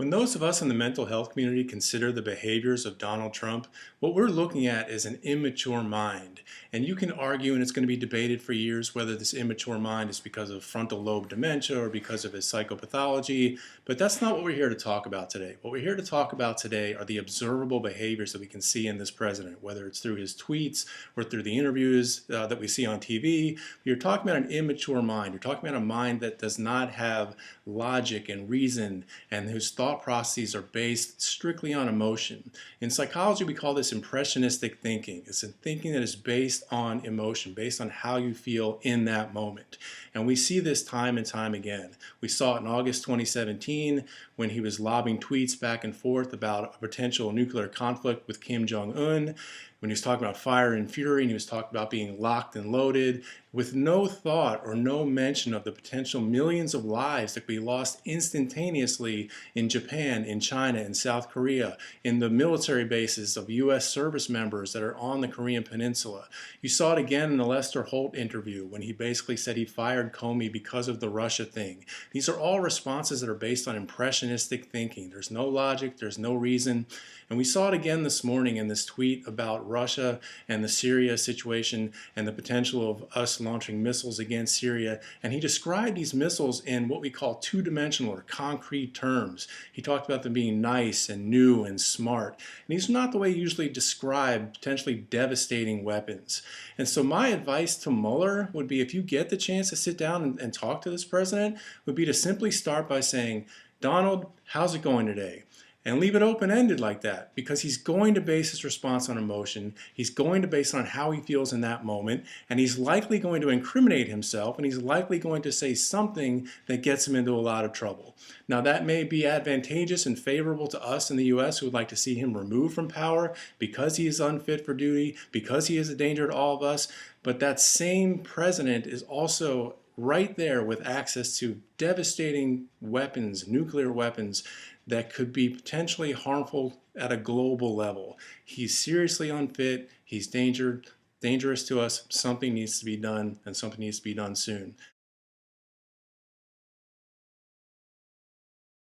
When those of us in the mental health community consider the behaviors of Donald Trump, what we're looking at is an immature mind. And you can argue, and it's going to be debated for years, whether this immature mind is because of frontal lobe dementia or because of his psychopathology, but that's not what we're here to talk about today. What we're here to talk about today are the observable behaviors that we can see in this president, whether it's through his tweets or through the interviews that we see on TV. You're talking about an immature mind. You're talking about a mind that does not have logic and reason and whose thought processes are based strictly on emotion. In psychology, we call this impressionistic thinking. It's a thinking that is based on emotion, based on how you feel in that moment. And we see this time and time again. We saw it in August 2017 when he was lobbing tweets back and forth about a potential nuclear conflict with Kim Jong-un, when he was talking about fire and fury, and he was talking about being locked and loaded, with no thought or no mention of the potential millions of lives that could be lost instantaneously in Japan, in China, in South Korea, in the military bases of U.S. service members that are on the Korean Peninsula. You saw it again in the Lester Holt interview when he basically said he fired Comey because of the Russia thing. These are all responses that are based on impressionistic thinking. There's no logic, there's no reason. And we saw it again this morning in this tweet about Russia and the Syria situation and the potential of us launching missiles against Syria. And he described these missiles in what we call two-dimensional or concrete terms. He talked about them being nice and new and smart. And these are not the way you usually describe potentially devastating weapons. And so my advice to Mueller would be, if you get the chance to sit down and talk to this president, would be to simply start by saying, Donald, how's it going today? And leave it open-ended like that, because he's going to base his response on emotion, he's going to base it on how he feels in that moment, and he's likely going to incriminate himself, and he's likely going to say something that gets him into a lot of trouble. Now that may be advantageous and favorable to us in the US who would like to see him removed from power because he is unfit for duty, because he is a danger to all of us, but that same president is also right there with access to devastating weapons, nuclear weapons, that could be potentially harmful at a global level. He's seriously unfit, he's dangerous to us, something needs to be done, and something needs to be done soon.